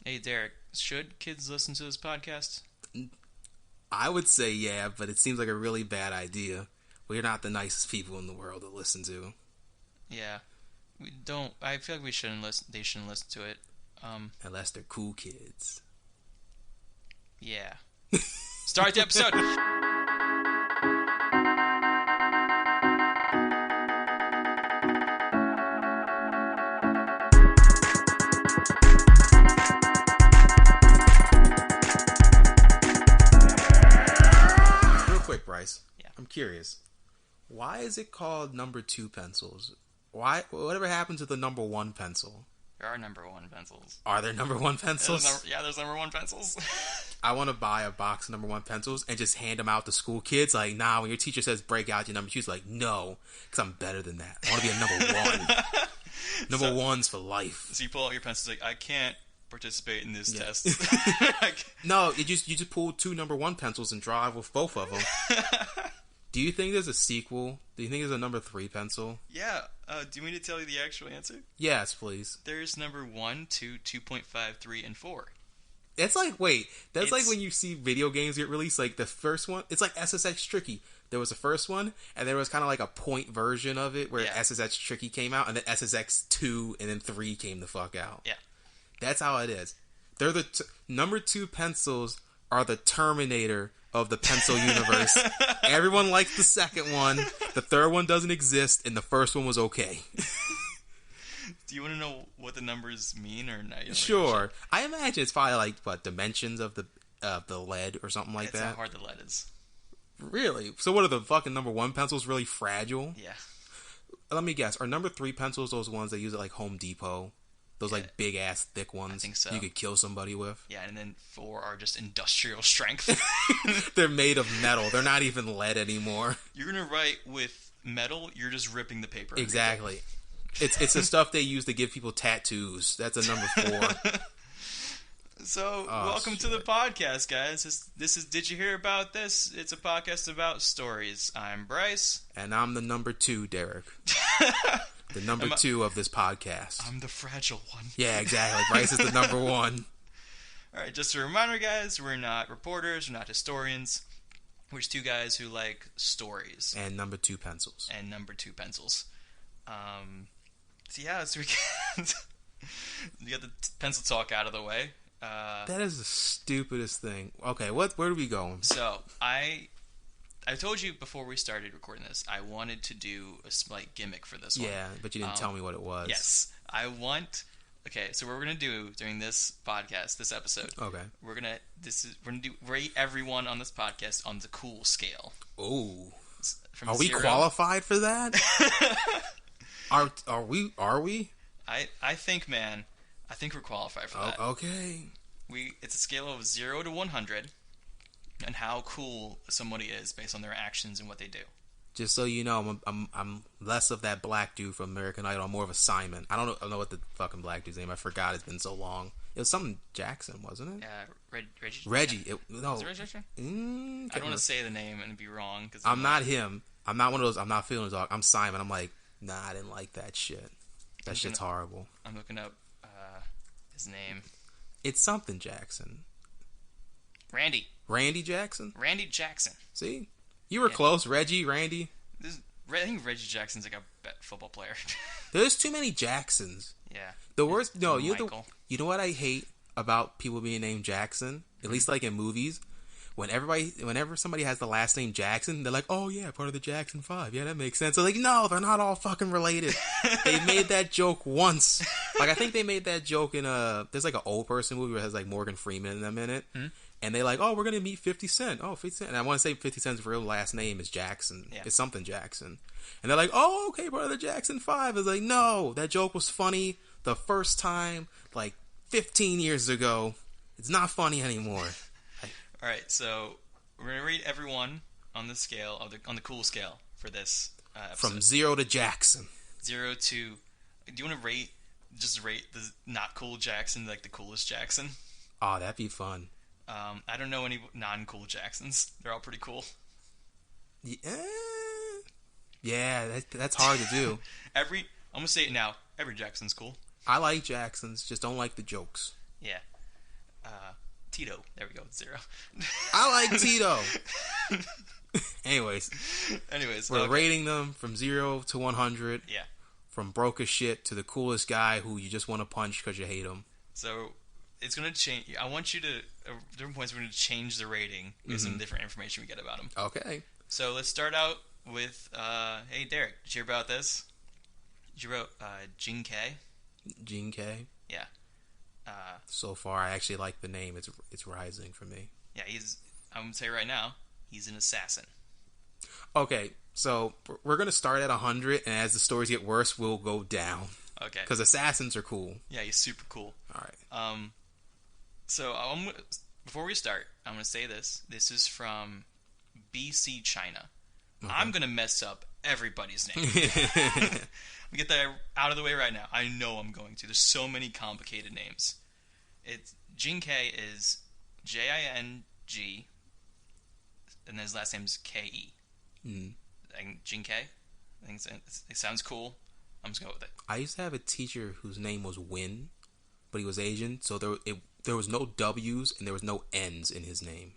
Hey, Derek, should kids listen to this podcast? I would say yeah, but it seems like a really bad idea. We're not the nicest people in the world to listen to. Yeah. We don't. I feel like we shouldn't listen. They shouldn't listen to it. Unless they're cool kids. Yeah. Start the episode! Real quick, Bryce. Yeah. I'm curious. Why is it called number 2 pencils? Whatever happened to the number 1 pencil? There are number one pencils. Are there number 1 pencils? There's number one pencils. I want to buy a box of number 1 pencils and just hand them out to school kids. Like, nah, when your teacher says break out your number 2, like, no, because I'm better than that. I want to be a number 1. Number one's for life. So you pull out your pencils like, I can't participate in this test. No, you just pull 2 number 1 pencils and drive with both of them. Do you think there's a sequel? Do you think there's a number 3 pencil? Yeah. Do you want me to tell you the actual answer? Yes, please. There's number 1, 2, 2.5, 3, and 4. It's like, wait, that's like when you see video games get released, like the first one, it's like SSX Tricky. There was the first one, and there was kind of like a point version of it where SSX Tricky came out, and then SSX 2, and then 3 came the fuck out. Yeah. That's how it is. They're the number 2 pencils are the Terminator of the pencil universe. Everyone likes the second one. The third one doesn't exist, and the first one was okay. Do you want to know what the numbers mean or not? Sure. I imagine it's probably like, what, dimensions of the lead or something like that? That's how hard the lead is. Really? So what are the fucking number 1 pencils really fragile? Yeah. Let me guess. Are number 3 pencils those ones they use at like Home Depot? Those like big ass thick ones? I think so. You could kill somebody with? Yeah, and then 4 are just industrial strength. They're made of metal. They're not even lead anymore. You're going to write with metal, you're just ripping the paper. Exactly. It's the stuff they use to give people tattoos. That's a number 4. So, welcome to the podcast, guys. This is Did You Hear About This? It's a podcast about stories. I'm Bryce. And I'm the number 2, Derek. The number 2 of this podcast. I'm the fragile one. Yeah, exactly. Bryce is the number 1. Alright, just a reminder, guys, we're not reporters, we're not historians. We're just 2 guys who like stories. And number 2 pencils. And number 2 pencils. So yeah, so we got the pencil talk out of the way. That is the stupidest thing. Okay, where are we going? So, I told you before we started recording this, I wanted to do a slight gimmick for this one. Yeah, but you didn't tell me what it was. Yes. Okay, so what we're going to do during this podcast, this episode. Okay. We're going to rate everyone on this podcast on the cool scale. Oh. Are we qualified for that? Are we? I think, man, I think we're qualified for that. Okay. It's a scale of 0 to 100 and how cool somebody is based on their actions and what they do. Just so you know, I'm less of that black dude from American Idol. I'm more of a Simon. I don't know what the fucking black dude's name. I forgot. It's been so long. It was something Jackson, wasn't it? Reggie. Reggie. Yeah. No. Is it Reggie Jackson? I don't want to say the name and be wrong. I'm not him. I'm not one of those. I'm not feeling dog. I'm Simon. I'm like, nah, I didn't like that shit. That shit's horrible. I'm looking up his name. It's something Jackson. Randy Jackson? Randy Jackson. See? You were close. Reggie, Randy. I think Reggie Jackson's like a football player. There's too many Jacksons. Yeah. The worst... No, you know what I hate about people being named Jackson? At least like in movies? Whenever somebody has the last name Jackson, they're like, oh yeah, part of the Jackson 5. Yeah, that makes sense. They're like, no, they're not all fucking related. They made that joke once. Like, I think they made that joke in there's like an old person movie where it has like Morgan Freeman in them in it. Mm-hmm. And they're like, oh, we're going to meet 50 Cent. Oh, 50 Cent. And I want to say 50 Cent's real last name is Jackson. Yeah. It's something Jackson. And they're like, oh, okay, part of the Jackson 5. It's like, no, that joke was funny the first time, like 15 years ago. It's not funny anymore. All right, so we're gonna rate everyone on the scale on the cool scale for this episode. From 0 to Jackson. 0 to. Do you want to rate the not cool Jackson like the coolest Jackson? Oh, that'd be fun. I don't know any non-cool Jacksons. They're all pretty cool. Yeah, that's hard to do. I'm gonna say it now. Every Jackson's cool. I like Jacksons, just don't like the jokes. Yeah. Tito. There we go. 0. I like Tito. Anyways, we're rating them from 0 to 100. Yeah. From broke as shit to the coolest guy who you just want to punch because you hate him. So it's going to change. I want you to, at different points, we're going to change the rating with some different information we get about him. Okay. So let's start out with, hey, Derek, did you hear about this? Did you hear about Jin K? Jin K? Yeah. So far, I actually like the name. It's rising for me. Yeah, I'm going to say right now, he's an assassin. Okay, so we're going to start at 100, and as the stories get worse, we'll go down. Okay. Because assassins are cool. Yeah, he's super cool. All right. So before we start, I'm going to say this. This is from BC, China. Okay. I'm going to mess up everybody's name. Let me get that out of the way right now. I know I'm going to. There's so many complicated names. Jin K is Jing, and his last name's Ke. Jin K. I think it sounds cool. I'm just going with it. I used to have a teacher whose name was Win, but he was Asian, so there was no W's and there was no N's in his name.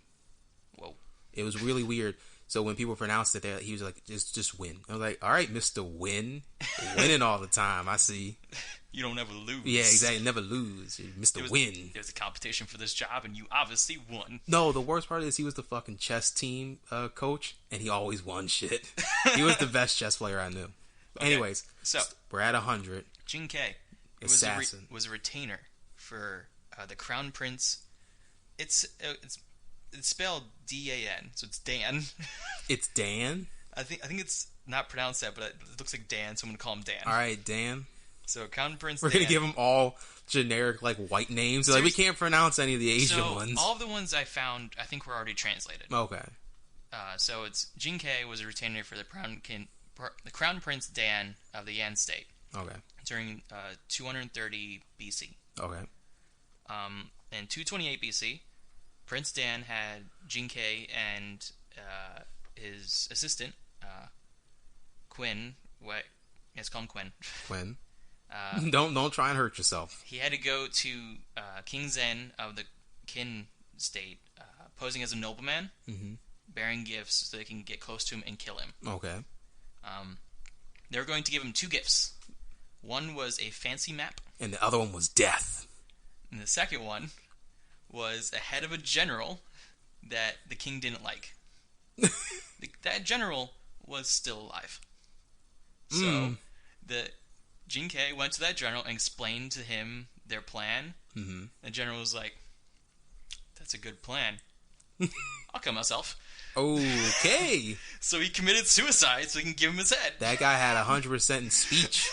Whoa. It was really weird. So when people pronounced it, he was like, just Win. I was like, all right, Mr. Win. Winning all the time, I see. You don't ever lose. Yeah, exactly. Never lose. Mr. Win. There was a competition for this job, and you obviously won. No, the worst part is he was the fucking chess team coach, and he always won shit. He was the best chess player I knew. Okay. Anyways, so we're at 100. Jin K Assassin was a retainer for the Crown Prince. It's spelled D-A-N, so it's Dan. It's Dan? I think it's not pronounced that, but it looks like Dan, so I'm going to call him Dan. All right, Dan. So Crown Prince We're going to give them all generic, like, white names. Like, we can't pronounce any of the Asian ones. All of the ones I found, I think were already translated. Okay. So it's Jin K was a retainer for the Crown Prince Dan of the Yan state. Okay. During 230 BC. Okay. In 228 BC, Prince Dan had Jin K and his assistant, Quinn. Let's call him Quinn. Quinn. Don't try and hurt yourself. He had to go to King Zen of the Qin state, posing as a nobleman, bearing gifts so they can get close to him and kill him. Okay. They were going to give him 2 gifts. One was a fancy map. And the other one was death. And the second one was a head of a general that the king didn't like. That general was still alive. So the Jin K went to that general and explained to him their plan. The general was like, "That's a good plan. I'll kill myself." Okay. So he committed suicide so he can give him his head. That guy had 100% in speech.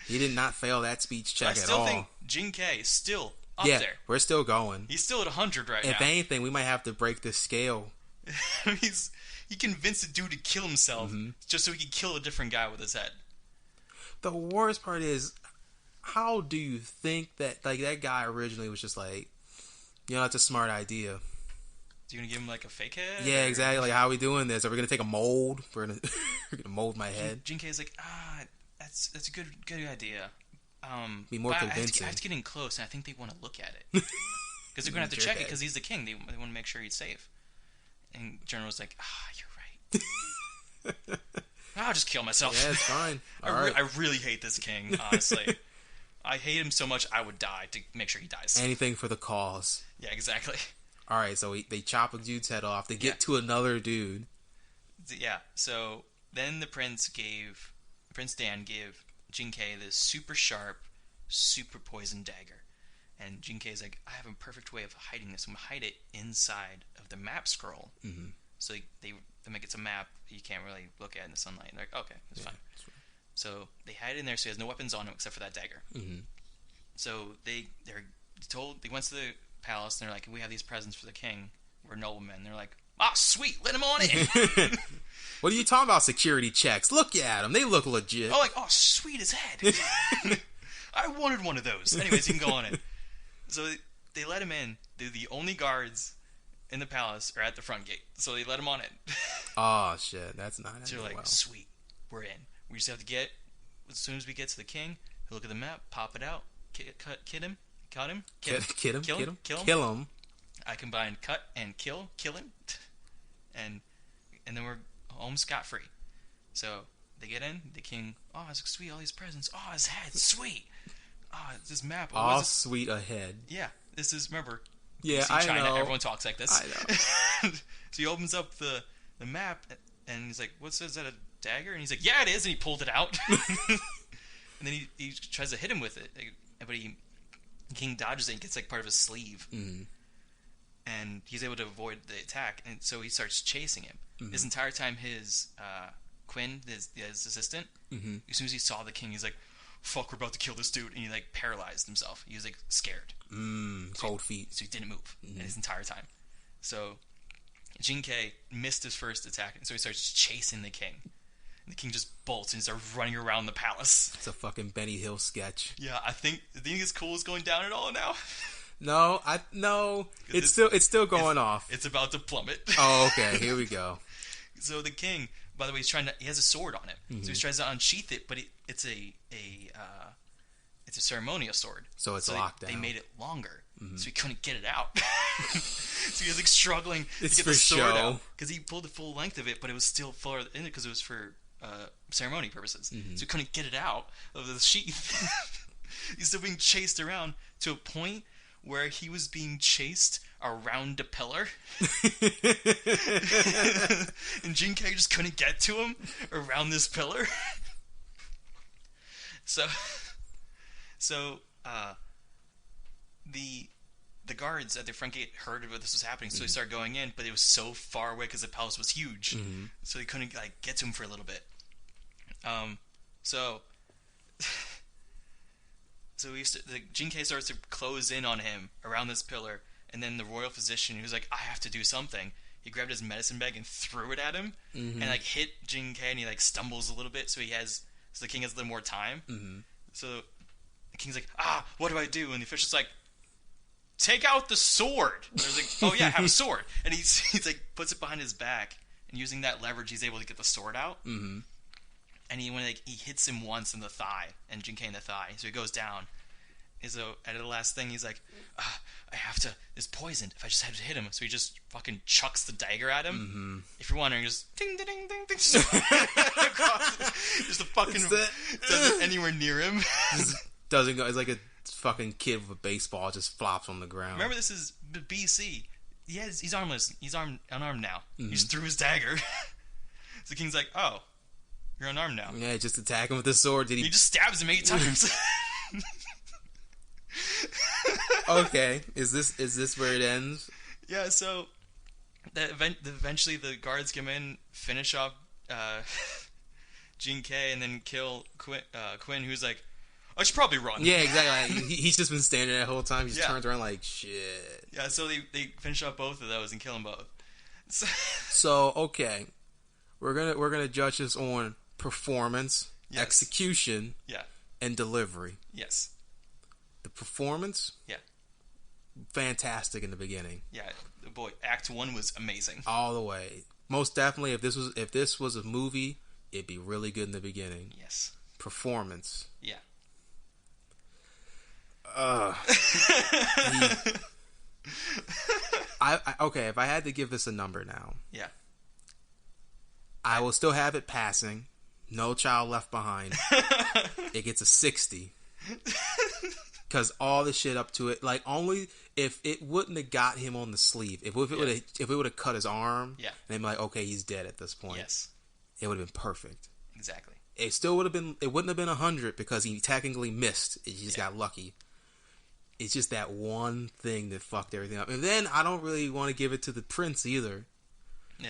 He did not fail that speech check at all. I still think Jin K is still up there. We're still going. He's still at 100 right now. If anything, we might have to break this scale. He convinced the dude to kill himself just so he could kill a different guy with his head. The worst part is, how do you think that that guy originally was just like, that's a smart idea. You gonna give him like a fake head? Yeah, exactly. Like, how are we doing this? Are we gonna take a mold? We're gonna mold my head. Jin K's like, that's a good idea. Be more convincing. I have to get in close, and I think they want to look at it because they're gonna have to check it because he's the king. They want to make sure he's safe. And General's like, you're right. I'll just kill myself. Yeah, it's fine. I really hate this king. Honestly, I hate him so much I would die to make sure he dies. Anything for the cause. Yeah, exactly. All right, so they chop a dude's head off. They get to another dude. Yeah, so then Prince Dan gave Jin K this super sharp, super poison dagger. And Jin K's like, I have a perfect way of hiding this. I'm going to hide it inside of the map scroll. So they make it's a map you can't really look at in the sunlight. And they're like, okay, that's fine. So they hide it in there so he has no weapons on him except for that dagger. So they're told, they went to the palace and they're like, we have these presents for the king. We're noblemen. They're like, sweet, let him on in. What are you talking about, security checks? Look at them. They look legit. Sweet as head. I wanted one of those. Anyways, you can go on in. So they let him in. They're the only guards in the palace are at the front gate. So they let him on in. Oh, shit. That's not So they're like, sweet, we're in. We just have to as soon as we get to the king, he'll look at the map, pop it out, kid him, Cut him. Kill him. I combined cut and kill him, and then we're home scot free. So they get in. The king. Oh, it's sweet. All these presents. Oh, his head. Sweet. Oh, it's this map. Oh, all sweet ahead. Yeah. This is, remember. Yeah, I China, know. Everyone talks like this. I know. So he opens up the map, and he's like, "What's is that, a dagger?" And he's like, "Yeah, it is." And he pulled it out. And then he tries to hit him with it, but King dodges it and gets like part of his sleeve. Mm-hmm. And he's able to avoid the attack, and so he starts chasing him. Mm-hmm. This entire time, his Quinn, his assistant, mm-hmm. as soon as he saw the king, he's like, "Fuck, we're about to kill this dude," and he like paralyzed himself. He was like scared, cold feet, so he didn't move mm-hmm. his entire time. So Jinkei missed his first attack, and so he starts chasing the king. And the king just bolts and starts running around the palace. It's a fucking Benny Hill sketch. Yeah, I think his cool is going down at all now. No, it's still going off. It's about to plummet. Oh, okay. Here we go. So the king, by the way, he has a sword on him. Mm-hmm. So he tries to unsheath it, but it's a ceremonial sword. So it's locked down. They made it longer, mm-hmm. so he couldn't get it out. So he was like struggling to get the sword out because he pulled the full length of it, but it was still fuller in it because it was for ceremony purposes. Mm-hmm. So he couldn't get it out of the sheath. He's still being chased around to a point where he was being chased around a pillar. And Jinkei just couldn't get to him around this pillar. So the guards at the front gate heard what this was happening, so they started going in, but it was so far away because the palace was huge, mm-hmm. so they couldn't like get to him for a little bit. So the Jinkei starts to close in on him around this pillar, and then the royal physician, who's like, "I have to do something." He grabbed his medicine bag and threw it at him, mm-hmm. and like hit Jinkei, and he like stumbles a little bit, so the king has a little more time. Mm-hmm. So the king's like, "What do I do?" And the official's like, "Take out the sword." And there's like, "Oh yeah, I have a sword." And he's like puts it behind his back, and using that leverage, he's able to get the sword out. Mm-hmm. And he hits him once in the thigh, and Jinkei in the thigh, so he goes down. And so at the last thing, he's like, "I have to. It's poisoned. If I just have to hit him," so he just fucking chucks the dagger at him. Mm-hmm. If you're wondering, just ding ding ding ding ding, just the fucking doesn't anywhere near him. Doesn't go. It's like a fucking kid with a baseball just flops on the ground. Remember, this is BC. He's armless. He's unarmed now. Mm-hmm. He just threw his dagger. So the king's like, "Oh, you're unarmed now." Yeah, just attack him with the sword. He just stabs him 8 times. Okay, is this where it ends? Yeah. So eventually the guards come in, finish off Jinkei, and then kill Quinn, who's like, "I should probably run." Yeah, exactly. Like, he's just been standing there the whole time. He just turns around like, shit. Yeah, so they finish off both of those and kill them both. So okay, we're gonna judge this on performance, yes. execution, yeah, and delivery. Yes. The performance, yeah, fantastic in the beginning. Yeah, boy, Act 1 was amazing all the way. Most definitely, if this was a movie, it'd be really good in the beginning. Yes. Performance. Yeah. Okay, if I had to give this a number now, yeah, I will still have it passing. No Child Left Behind. It gets a 60. Because all the shit up to it, like, only if it wouldn't have got him on the sleeve, if it would have cut his arm, yeah, and they'd be like, okay, he's dead at this point. Yes. It would have been perfect. Exactly. It still would have been. It wouldn't have been 100 because he technically missed. He just got lucky. It's just that one thing that fucked everything up. And then I don't really want to give it to the prince either,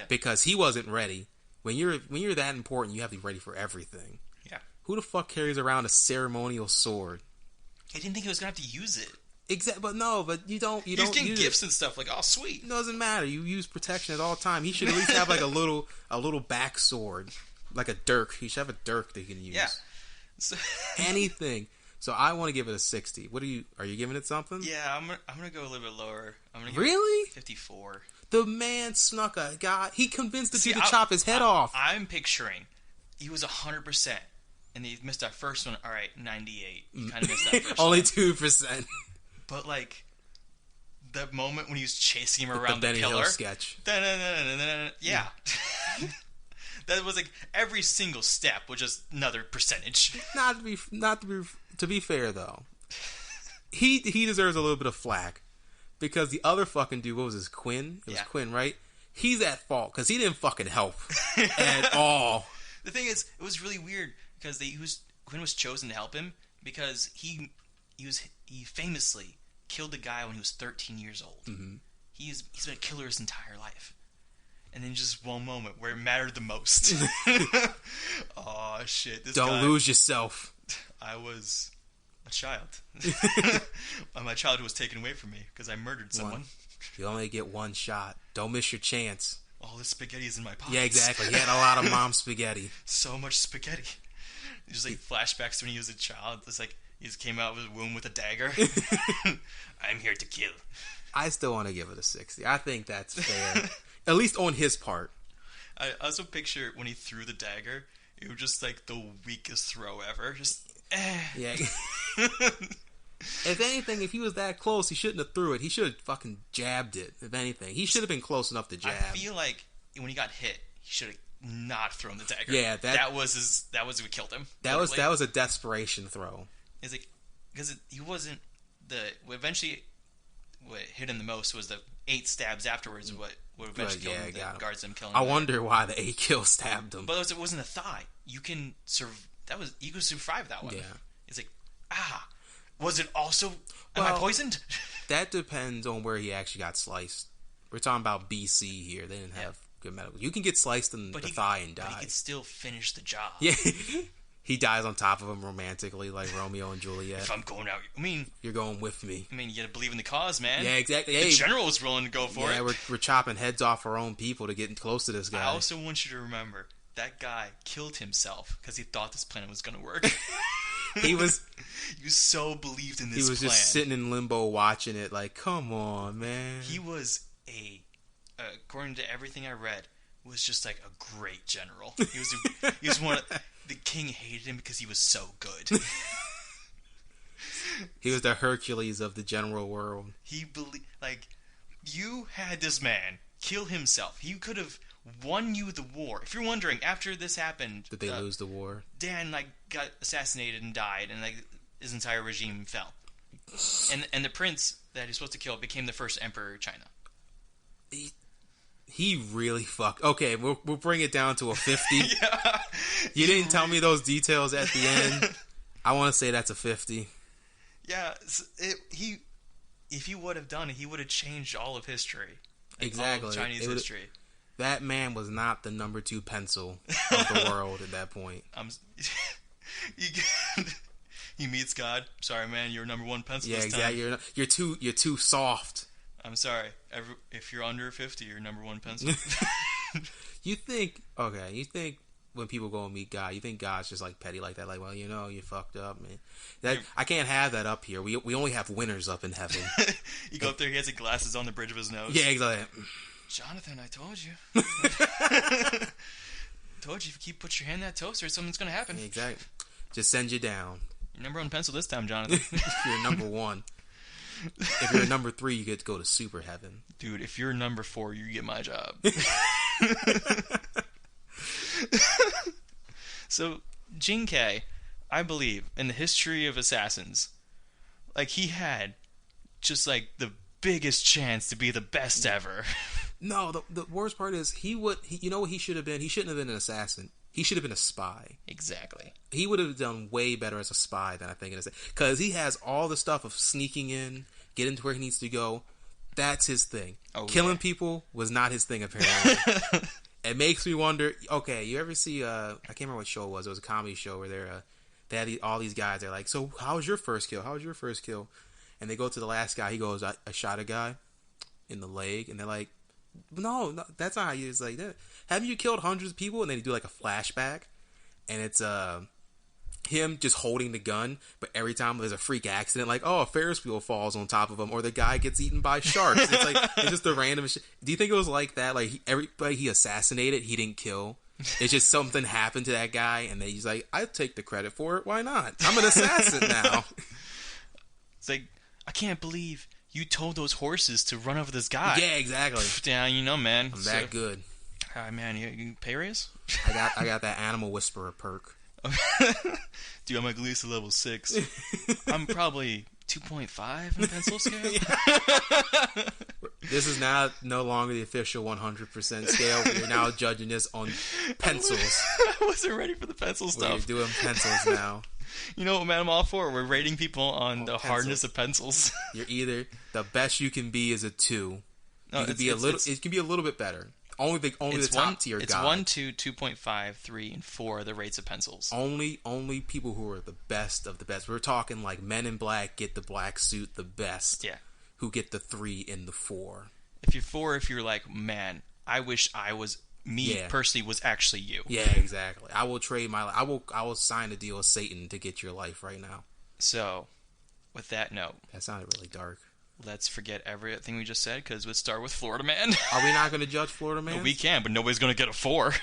because he wasn't ready. When you're that important, you have to be ready for everything. Yeah. Who the fuck carries around a ceremonial sword? I didn't think he was gonna have to use it. Exactly, but you don't. He's getting gifts and stuff. Like, oh, sweet. It doesn't matter. You use protection at all time. He should at least have like a little back sword, like a dirk. He should have a dirk that he can use. Yeah. So anything. So I want to give it a 60. Are you giving it something? Yeah, I'm gonna go a little bit lower. I'm gonna give it 54. The man snuck a guy. He convinced the dude to chop his head off. I'm picturing he was 100%. And he missed that first one. All right, 98. You kind of missed that first Only one. 2%. But like the moment when he was chasing him around the Benny pillar Hill sketch. Yeah. That was like every single step was just another percentage. To be fair though, he deserves a little bit of flack because the other fucking dude, what was his Quinn? It was Quinn, right? He's at fault because he didn't fucking help at all. The thing is, it was really weird because Quinn was chosen to help him because he famously killed a guy when he was 13 years old. Mm-hmm. He's been a killer his entire life. And then just one moment where it mattered the most. Oh shit! Don't lose yourself. I was a child. My childhood was taken away from me because I murdered someone. You only get one shot. Don't miss your chance. All this spaghetti is in my pockets. Yeah, exactly. He had a lot of mom's spaghetti. So much spaghetti. Just like flashbacks to when he was a child. It's like he just came out of his womb with a dagger. I'm here to kill. I still want to give it a 60. I think that's fair. At least on his part. I also picture when he threw the dagger, it was just like the weakest throw ever. Just, Yeah. If anything, if he was that close, he shouldn't have threw it. He should have fucking jabbed it. If anything, he should have been close enough to jab. I feel like when he got hit, he should have not thrown the dagger. Yeah, that was what killed him. That was a desperation throw. It's like because he wasn't eventually what hit him the most was the 8 stabs afterwards. What eventually killed him, the guards him killing him. I wonder why the 8 kills stabbed him. But it wasn't a thigh. You can you could survive that one. Yeah. It's like was it also? Am I poisoned? That depends on where he actually got sliced. We're talking about BC here. They didn't have good medical. You can get sliced in the thigh and die. But he could still finish the job. Yeah. He dies on top of him romantically, like Romeo and Juliet. If I'm going out, you're going with me. You gotta believe in the cause, man. Yeah, exactly. The general was willing to go for it. Yeah, we're chopping heads off our own people to get close to this guy. I also want you to remember that guy killed himself because he thought this plan was gonna work. He so believed in this plan. He was just sitting in limbo watching it, like, come on, man. He was according to everything I read, was just like a great general. He was one of the king hated him because he was so good. He was the Hercules of the general world. He you had this man kill himself. He could have won you the war. If you're wondering, after this happened, did they lose the war? Dan got assassinated and died, and his entire regime fell. And the prince that he's supposed to kill became the first emperor of China. He really fucked. Okay, we'll bring it down to a 50. Yeah. You didn't tell me those details at the end. I want to say that's a 50. Yeah, if he would have done it, he would have changed all of history. Exactly. All of Chinese history. That man was not the number 2 pencil of the world at that point. He meets God. Sorry, man, you're number 1 pencil. Yeah, exactly. You're too soft. I'm sorry. If you're under 50, you're number 1 pencil. You think when people go and meet God, you think God's just like petty like that? Like, well, you fucked up, man. I can't have that up here. We only have winners up in heaven. You go up there, he has the glasses on the bridge of his nose. Yeah, exactly. Jonathan, I told you. Told you, if you put your hand in that toaster, something's going to happen. Exactly. Just send you down. You're number 1 pencil this time, Jonathan. You're number 1. If you're number 3, you get to go to super heaven. Dude, if you're number 4, you get my job. So, Jin Kei, I believe, in the history of assassins, he had just the biggest chance to be the best ever. No, the worst part is you know what he should have been? He shouldn't have been an assassin. He should have been a spy. Exactly. He would have done way better as a spy than I think it is. Because he has all the stuff of sneaking in, getting to where he needs to go. That's his thing. Killing people was not his thing, apparently. It makes me wonder, okay, you ever see, I can't remember what show it was. It was a comedy show where they had all these guys. They're like, so how was your first kill? How was your first kill? And they go to the last guy. He goes, I shot a guy in the leg. And they're like, no, that's not how you. It's like that. Haven't you killed hundreds of people? And then they do a flashback, and it's him just holding the gun, but every time there's a freak accident, a Ferris wheel falls on top of him, or the guy gets eaten by sharks. It's just the random shit. Do you think it was like that? Everybody he assassinated, he didn't kill. It's just something happened to that guy, and he's like, I take the credit for it. Why not? I'm an assassin now. It's like, I can't believe you told those horses to run over this guy. Yeah, exactly. Yeah, you know, man. I'm that good. Man, you pay raise? I got that animal whisperer perk. Dude, I'm at least a level 6. I'm probably 2.5 in pencil scale. This is now no longer the official 100% scale. We're now judging this on pencils. I wasn't ready for the pencil stuff. We're doing pencils now. You know what, man, I'm all for it. We're rating people on the hardness of pencils. You're either the best you can be is a 2. No, it can be a little bit better. Only the top tier guys. It's 1, 2, 2.5, 3, and 4 are the rates of pencils. Only people who are the best of the best. We're talking like Men in Black get the black suit the best. Yeah. Who get the 3 and the 4. If you're 4, if you're like, man, I wish I was personally was actually you. Yeah, exactly. I will trade my I will sign a deal with Satan to get your life right now. So, with that note, that sounded really dark. Let's forget everything we just said, because let's start with Florida Man. Are we not going to judge Florida Man? No, we can, but nobody's going to get a 4.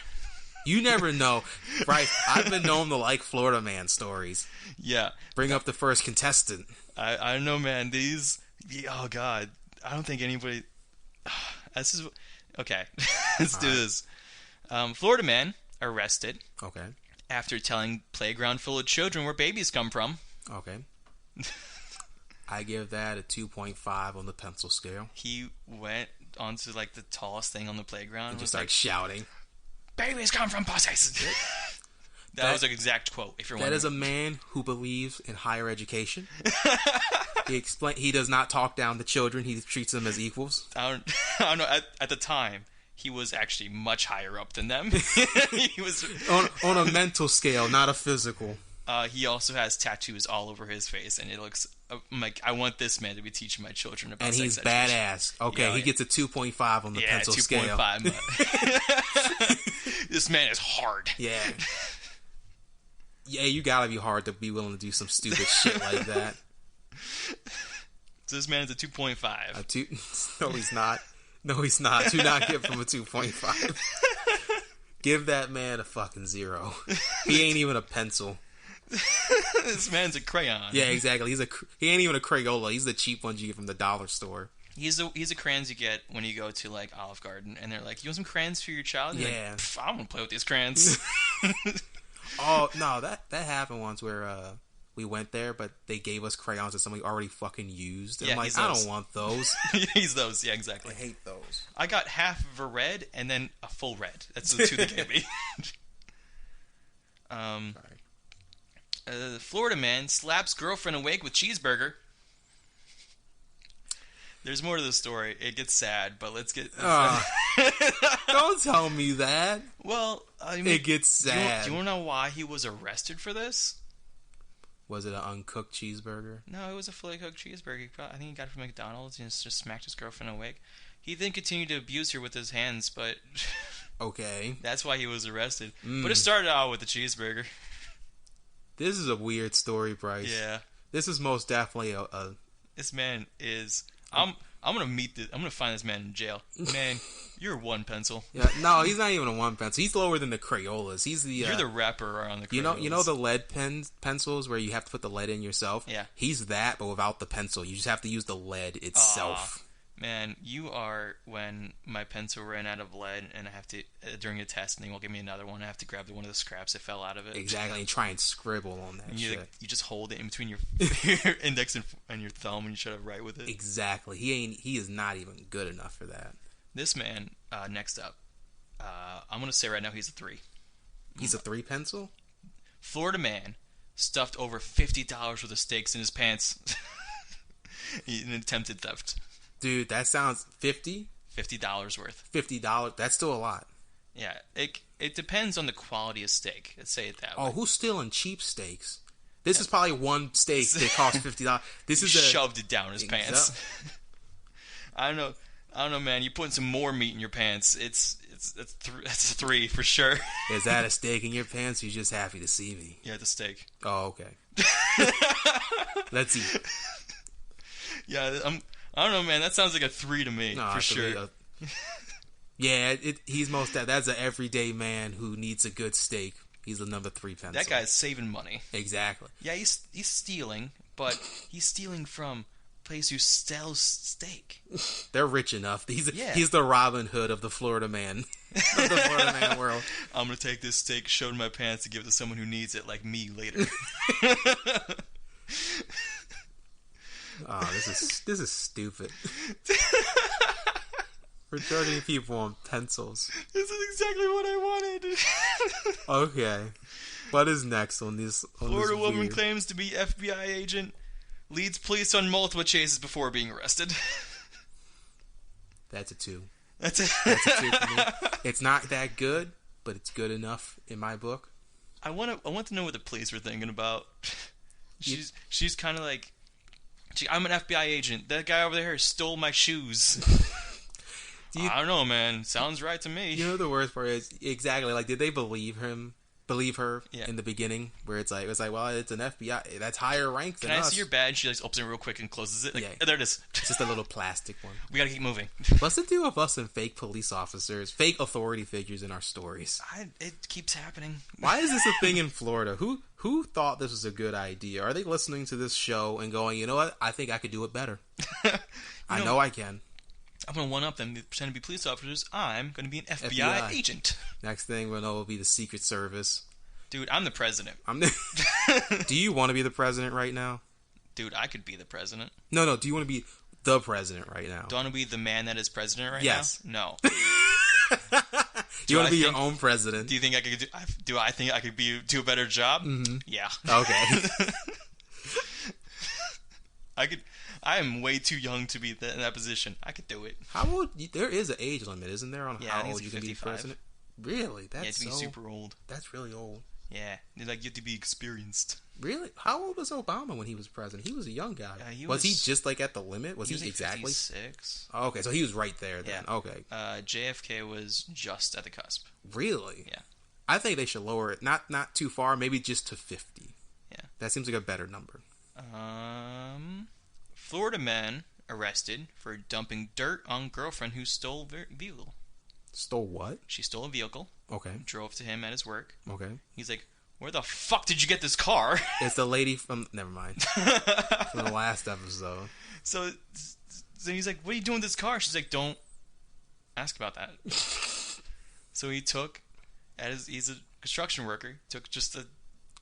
You never know. Right, I've been known to like Florida Man stories. Yeah. Bring up the first contestant. I don't know, man. Oh, God. I don't think anybody... This is... Okay, let's do this. Florida Man arrested. Okay. After telling playground full of children where babies come from. Okay. I give that a 2.5 on the pencil scale. He went onto like the tallest thing on the playground and just like shouting, "Babies come from pussies." That was an exact quote. If you're wondering. That is a man who believes in higher education. He does not talk down to children. He treats them as equals. I don't know. At the time, he was actually much higher up than them. He was on a mental scale, not a physical. He also has tattoos all over his face, and it looks... I'm like, I want this man to be teaching my children about sex education. And he's badass. Okay, he gets a 2.5 on the pencil scale. 2.5. This man is hard. Yeah. Yeah, you gotta be hard to be willing to do some stupid shit like that. So this man is a 2.5. No, he's not. No, he's not. Do not give him a 2.5. Give that man a fucking 0. He ain't even a pencil. This man's a crayon. Yeah, exactly. He ain't even a Crayola. He's the cheap ones you get from the dollar store. He's the crayons you get when you go to like Olive Garden, and they're like, "You want some crayons for your child?" And yeah. Like, I want to play with these crayons. Oh no, that happened once where we went there, but they gave us crayons that somebody already fucking used. And I'm like, I don't want those. He's those. Yeah, exactly. I hate those. I got half of a red and then a full red. That's the 2 they gave me. Florida man slaps girlfriend awake with cheeseburger. There's more to the story. It gets sad, but let's get... Don't tell me that. Well, I mean... It gets sad. Do you want to know why he was arrested for this? Was it an uncooked cheeseburger? No, it was a fully cooked cheeseburger. I think he got it from McDonald's and just smacked his girlfriend awake. He then continued to abuse her with his hands, but... Okay. That's why he was arrested. But it started out with the cheeseburger. This is a weird story, Bryce. Yeah. This is most definitely a... This man is... I'm gonna find this man in jail. Man, you're 1 pencil. Yeah, no, he's not even a 1 pencil. He's lower than the Crayolas. He's the... You're the rapper on the Crayolas. You know the lead pencils where you have to put the lead in yourself? Yeah. He's that, but without the pencil. You just have to use the lead itself. Man, you are when my pencil ran out of lead and I have to, during a test, and they won't give me another one, I have to grab one of the scraps that fell out of it. Exactly, and try and scribble on that shit. You just hold it in between your index and your thumb and you try to write with it. Exactly. He is not even good enough for that. This man, next up, I'm going to say right now he's a 3. He's a 3 pencil? Florida man stuffed over $50 worth of steaks in his pants in attempted theft. Dude, that sounds... $50 worth. $50? That's still a lot. Yeah, it depends on the quality of steak. Let's say it that way. Oh, who's stealing cheap steaks? This is probably one steak that costs $50. This is shoved it down his pants. I don't know, man. You putting some more meat in your pants. That's a 3 for sure. Is that a steak in your pants? Or you just happy to see me? Yeah, the steak. Oh, okay. Let's eat. Yeah, I don't know, man. That sounds like a 3 to me, for sure. Yeah, he's that's an everyday man who needs a good steak. He's the number 3 pencil. That guy's saving money. Exactly. Yeah, he's stealing, but he's stealing from place who sells steak. They're rich enough. Yeah. He's the Robin Hood of the Florida man. Of the Florida man world. I'm going to take this steak, shove it in my pants, to give it to someone who needs it, like me, later. Oh, this is stupid. We're charging people on pencils. This is exactly what I wanted. Okay. What is next on this? Florida woman claims to be FBI agent, leads police on multiple chases before being arrested. That's a 2. That's it. That's a 2 for me. It's not that good, but it's good enough in my book. I want to know what the police were thinking about. She's kind of like, I'm an FBI agent. That guy over there stole my shoes. I don't know, man. Sounds right to me. You know the worst part is exactly like, did they believe her in the beginning, where it's like, well, it's an FBI that's higher rank than us. Can I see your badge? She like opens it real quick and closes it. Like, yeah, there it is. It's just a little plastic one. We gotta keep moving. What's the deal with us and fake police officers, fake authority figures in our stories? It keeps happening. Why is this a thing in Florida? Who thought this was a good idea? Are they listening to this show and going, you know what? I think I could do it better. I know I can. I'm going to one-up them, pretend to be police officers. I'm going to be an FBI agent. Next thing we'll know will be the Secret Service. Dude, I'm the president. Do you want to be the president right now? Dude, I could be the president. No. Do you want to be the president right now? Do I want to be the man that is president right now? No. Do you want to be your own president? Do you think I could do I think I could do a better job? Mm-hmm. Yeah. Okay. I am way too young to be in that position. I could do it. How old? There is an age limit, isn't there, on how old you can 55. be president? Really? That's you have to be super old. That's really old. Yeah, like you have to be experienced. Really? How old was Obama when he was president? He was a young guy. Was he just like at the limit? Was he like exactly 56? Oh, okay, so he was right there then. Yeah. Okay. JFK was just at the cusp. Really? Yeah. I think they should lower it, not too far, maybe just to 50. Yeah. That seems like a better number. Florida man arrested for dumping dirt on girlfriend who stole vehicle. Stole what? She stole a vehicle. Okay. Drove to him at his work. Okay. He's like, where the fuck did you get this car? It's the lady from... Never mind. From the last episode. So he's like, what are you doing with this car? She's like, don't ask about that. So he took, he's a construction worker, took just a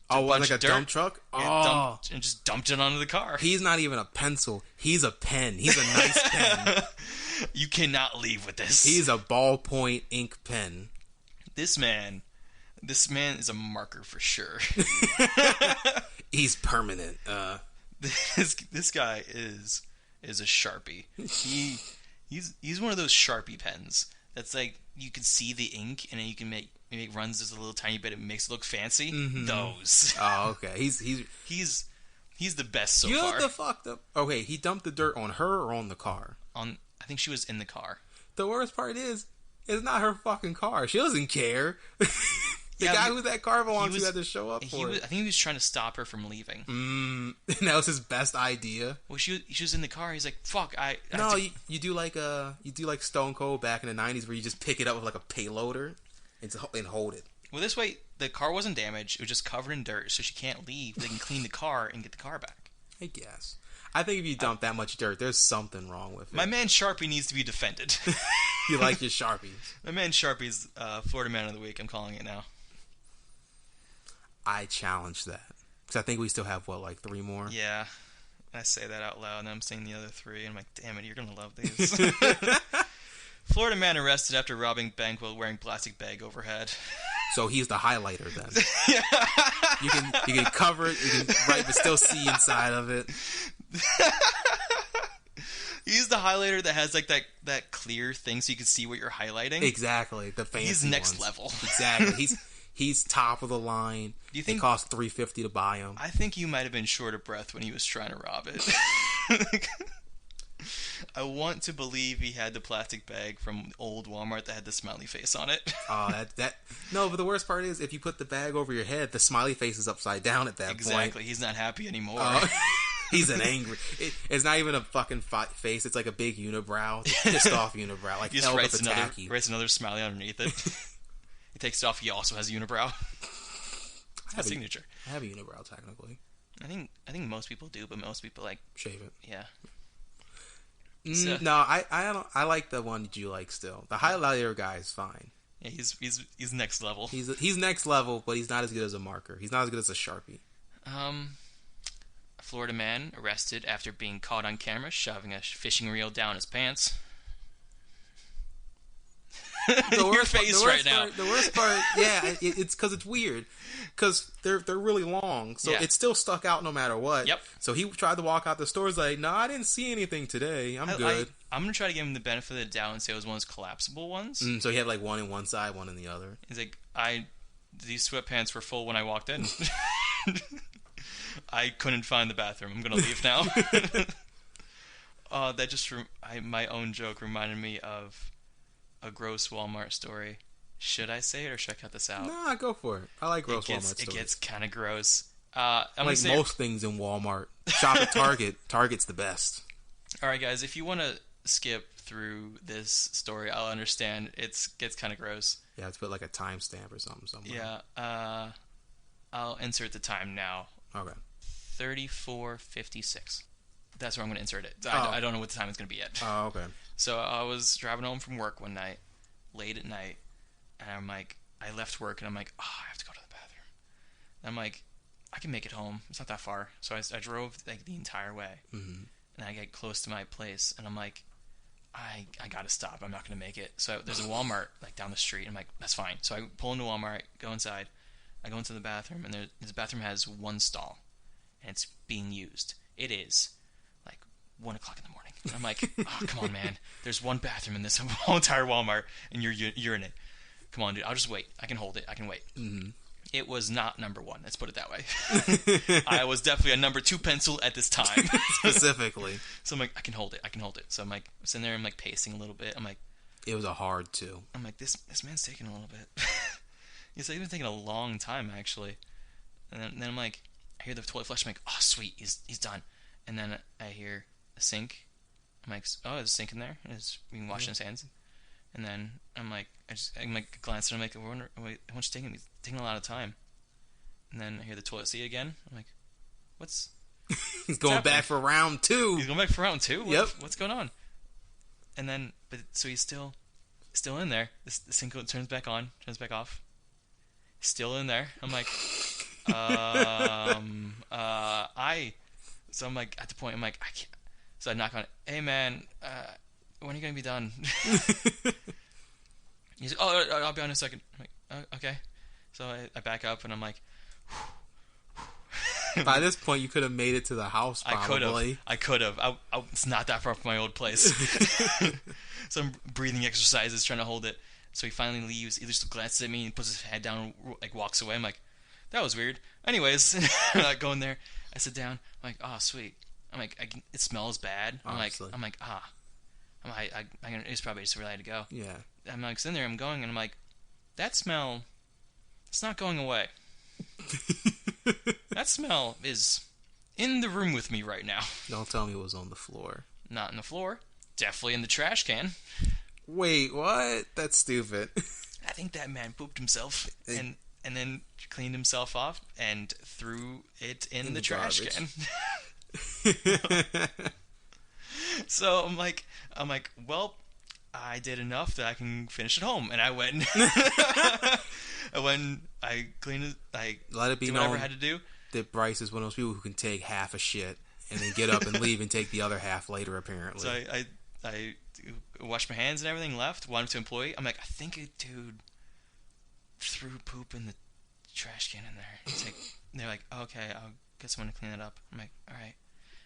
like a dump truck? And just dumped it onto the car. He's not even a pencil. He's a pen. He's a nice pen. You cannot leave with this. He's a ballpoint ink pen. This man is a marker for sure. He's permanent. This guy is a Sharpie. He's one of those Sharpie pens that's like you can see the ink and then you can maybe it runs just a little tiny bit. It makes it look fancy. Mm-hmm. Those. Oh, okay. He's the best so far. You know what the fuck? Okay, he dumped the dirt on her or on the car? I think she was in the car. The worst part is, it's not her fucking car. She doesn't care. The guy who that car belongs to had to show up for it. I think he was trying to stop her from leaving. And that was his best idea. Well, she was in the car. He's like, "Fuck, you do like Stone Cold back in the 90s where you just pick it up with like a payloader and hold it. Well, this way the car wasn't damaged. It was just covered in dirt, so she can't leave. They can clean the car and get the car back. I guess. I think if you dump that much dirt, there's something wrong with it. My man Sharpie needs to be defended. You like your Sharpie? My man Sharpie's Florida Man of the Week. I'm calling it now. I challenge that. Because I think we still have, 3 more? Yeah. I say that out loud, and I'm saying the other 3, and I'm like, damn it, you're going to love these. Florida man arrested after robbing bank while wearing plastic bag over head. So he's the highlighter then. Yeah. You can cover it, you can write, but still see inside of it. He's the highlighter that has like that clear thing so you can see what you're highlighting. Exactly. The fancy He's next ones. level. Exactly. He's top of the line. Do you think it costs $350 to buy him? I think you might have been short of breath when he was trying to rob it. I want to believe he had the plastic bag from old Walmart that had the smiley face on it. Oh, no, but the worst part is if you put the bag over your head, the smiley face is upside down at that point. Exactly. He's not happy anymore. He's an angry... It's not even a fucking face. It's like a big unibrow. Pissed off unibrow. Like, he just writes another smiley underneath it. He takes it off. He also has a unibrow. It's a signature. I have a unibrow, technically. I think most people do, but most people, shave it. Yeah. No, I don't. I like the one that you like still. The highlighter guy is fine. Yeah, he's next level. He's next level, but he's not as good as a marker. He's not as good as a Sharpie. A Florida man arrested after being caught on camera shoving a fishing reel down his pants. Your face right now. The worst part, yeah, it's because it's weird. Because they're really long, so it still stuck out no matter what. Yep. So he tried to walk out the store. He's like, "No, I didn't see anything today. I'm good." I'm gonna try to give him the benefit of the doubt and say it was one of those collapsible ones. So he had like one in one side, one in the other. He's like, these sweatpants were full when I walked in. I couldn't find the bathroom. I'm gonna leave now. That just my own joke reminded me of a gross Walmart story. Should I say it or should I cut this out? Nah, go for it. I like gross Walmart stories. It gets kind of gross. Like most things in Walmart. Shop at Target. Target's the best. Alright guys, if you want to skip through this story, I'll understand. It gets kind of gross. Yeah, let's put like a timestamp or something somewhere. Yeah, I'll insert the time now. Okay. 34:56. That's where I'm going to insert it. I don't know what the time is going to be yet. Oh, okay. So I was driving home from work one night, late at night, and I'm like, I left work, and I'm like, I have to go to the bathroom. And I'm like, I can make it home. It's not that far. So I drove like the entire way, and I get close to my place, and I'm like, I got to stop. I'm not going to make it. So there's a Walmart like down the street. I'm like, that's fine. So I pull into Walmart, go inside. I go into the bathroom, and this bathroom has one stall, and it's being used. It is like 1 o'clock in the morning. And I'm like, oh, come on, man. There's one bathroom in this whole entire Walmart, and you're in it. Come on, dude. I'll just wait. I can hold it. I can wait. Mm-hmm. It was not number 1. Let's put it that way. I was definitely a number 2 pencil at this time. Specifically. So I'm like, I can hold it. I can hold it. So I'm like, sitting there. I'm like pacing a little bit. I'm like, it was a hard 2. I'm like, this man's taking a little bit. He's like, been taking a long time, actually. And then I'm like, I hear the toilet flush. I'm like, oh, sweet. He's done. And then I hear a sink. I'm like, oh, there's a sink in there. He's been washing his hands. And then I'm like, I'm like glancing. I'm like, I wonder, wait, how much taking? He's taking a lot of time. And then I hear the toilet seat again. I'm like, He's going back for round 2. He's going back for round 2. Yep. What's going on? And then, so he's still in there. The sink turns back on, turns back off. Still in there. I'm like, So I'm like, at the point, I'm like, I can't. So I knock on it. Hey, man, when are you going to be done? He's like, oh, I'll be on in a second. I'm like, okay. So I back up, and I'm like, by this point, you could have made it to the house, probably. I could have. It's not that far from my old place. Some breathing exercises, trying to hold it. So he finally leaves. He just glances at me and puts his head down and like walks away. I'm like, that was weird. Anyways, I go in there. I sit down. I'm like, oh, sweet. I'm like, it smells bad. Honestly. I'm like, it's probably just ready to go. Yeah. I'm like sitting there. I'm going, and I'm like, that smell, it's not going away. That smell is in the room with me right now. Don't tell me it was on the floor. Not on the floor. Definitely in the trash can. Wait, what? That's stupid. I think that man pooped himself and then cleaned himself off and threw it in the trash can. So I'm like, well, I did enough that I can finish at home, and I went. I cleaned it. I let it be did known whatever I had to do. That Bryce is one of those people who can take half a shit and then get up and leave and take the other half later. Apparently, so I washed my hands and everything. Left. Went to employee. I'm like, I think a dude threw poop in the trash can in there. It's like, they're like, okay, I'll get someone to clean it up. I'm like, all right.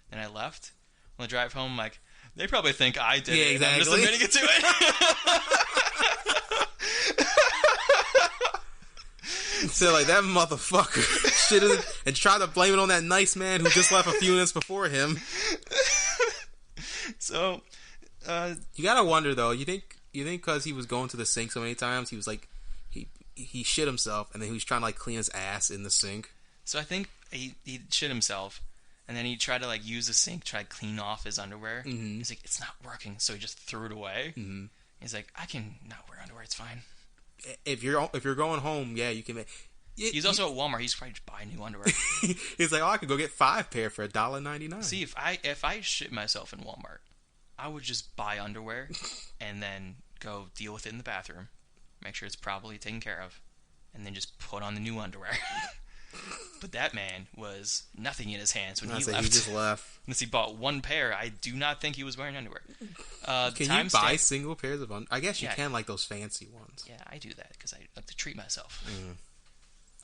Then I left. On the drive home, I'm like, they probably think I did it. Exactly. I'm just admitting it to it. So like that motherfucker shit and try to blame it on that nice man who just left a few minutes before him. So, you gotta wonder though. You think because he was going to the sink so many times, he was like he shit himself and then he was trying to like clean his ass in the sink. So I think he shit himself. And then he tried to like use the sink, try to clean off his underwear. Mm-hmm. He's like, it's not working, so he just threw it away. Mm-hmm. He's like, I can not wear underwear, it's fine. If you're going home, yeah, you can make. He's also at Walmart. He's probably just buying new underwear. He's like, oh, I could go get 5 pair for $1.99. See, if I shit myself in Walmart, I would just buy underwear and then go deal with it in the bathroom, make sure it's properly taken care of, and then just put on the new underwear. But that man was nothing in his hands when he left. He just left. Unless he bought one pair, I do not think he was wearing underwear. Can you buy single pairs of underwear? I guess you can, like those fancy ones. Yeah, I do that because I like to treat myself.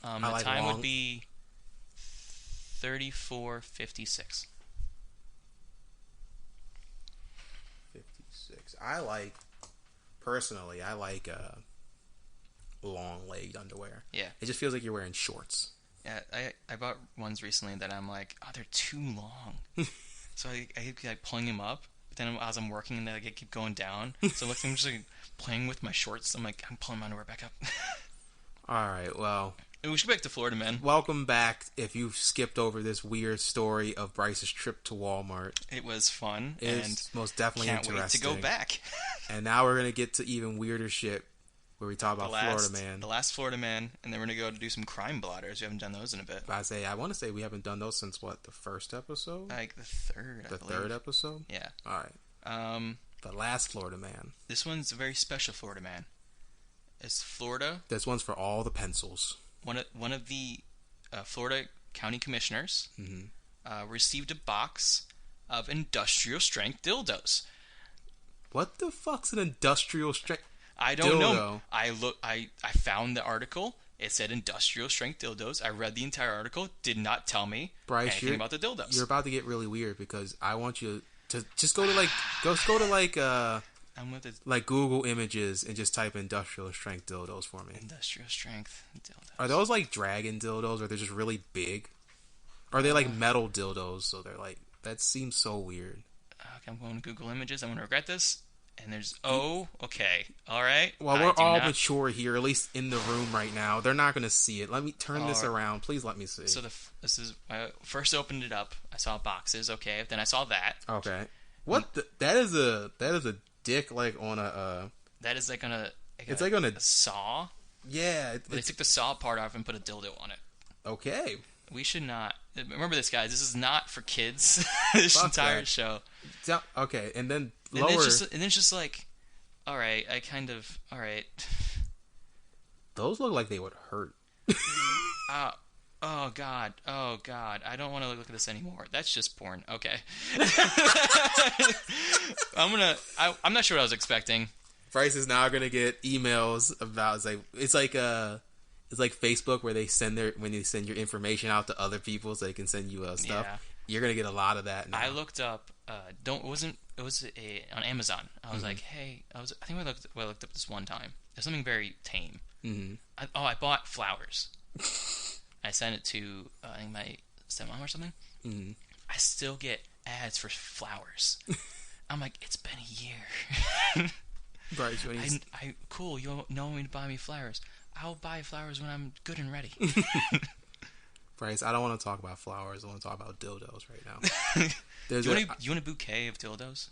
Mm. The time would be 34:56. 56. Personally, I like long-legged underwear. Yeah. It just feels like you're wearing shorts. Yeah, I bought ones recently that I'm like, oh, they're too long. So I keep like pulling them up. But then as I'm working, they like, keep going down. So I'm just like playing with my shorts. I'm like, I'm pulling my underwear back up. All right, well. We should go back to Florida, man. Welcome back. If you've skipped over this weird story of Bryce's trip to Walmart. It was fun. It's most definitely interesting. Can't wait to go back. And now we're going to get to even weirder shit. Where we talk about Florida Man. The last Florida Man, and then we're going to go to do some crime blotters. We haven't done those in a bit. I want to say we haven't done those since, what, the first episode? Like the third, I believe. The third episode? Yeah. All right. The last Florida Man. This one's a very special Florida Man. It's Florida. This one's for all the pencils. One of the Florida county commissioners received a box of industrial strength dildos. What the fuck's an industrial strength? I don't know. I found the article. It said industrial strength dildos. I read the entire article. Did not tell me anything about the dildos. You're about to get really weird because I want you to just go to like Google Images and just type industrial strength dildos for me. Industrial strength dildos. Are those like dragon dildos, or they're just really big? Or are they like metal dildos? So they're like, that seems so weird. Okay, I'm going to Google Images. I'm going to regret this. And there's okay, all right. Well, we're all mature here, at least in the room right now. They're not going to see it. Let me turn this around, please. Let me see. So this is I first opened it up. I saw boxes. Okay, then I saw that. Okay, what? That is a dick like on a. That is like on a. It's like on a saw. Yeah, they took the saw part off and put a dildo on it. Okay. We should not remember this, guys. This is not for kids. This entire show. Okay, and then lower. And then it's just like, all right. All right. Those look like they would hurt. Oh God. I don't want to look at this anymore. That's just porn. Okay. I'm not sure what I was expecting. Bryce is now gonna get emails about it's like Facebook where when they send your information out to other people so they can send you stuff. Yeah. You're gonna get a lot of that now. I looked up. It was on Amazon. I was like, hey, I think I looked up this one time. There's something very tame. Mm-hmm. I bought flowers. I sent it to I think my stepmom or something. Mm-hmm. I still get ads for flowers. I'm like, it's been a year. Bryce, cool. You want me to buy me flowers? I'll buy flowers when I'm good and ready. Bryce, I don't want to talk about flowers. I want to talk about dildos right now. You want a bouquet of dildos?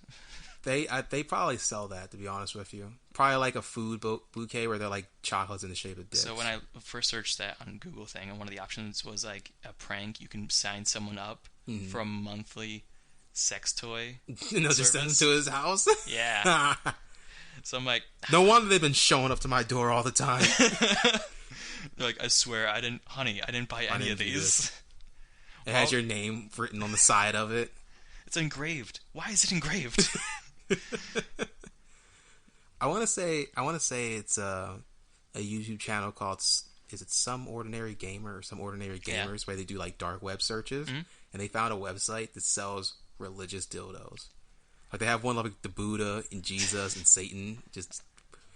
They probably sell that, to be honest with you. Probably like a food bouquet where they're like chocolates in the shape of dicks. So when I first searched that on Google thing, and one of the options was like a prank. You can sign someone up for a monthly sex toy. Just send them to his house? Yeah. So I'm like, no wonder they've been showing up to my door all the time. They're like, I swear, I didn't buy any of these. It has your name written on the side of it. It's engraved. Why is it engraved? I want to say it's a YouTube channel called, is it Some Ordinary Gamer or Some Ordinary Gamers, where they do like dark web searches, and they found a website that sells religious dildos. Like they have one like the Buddha and Jesus and Satan. Just,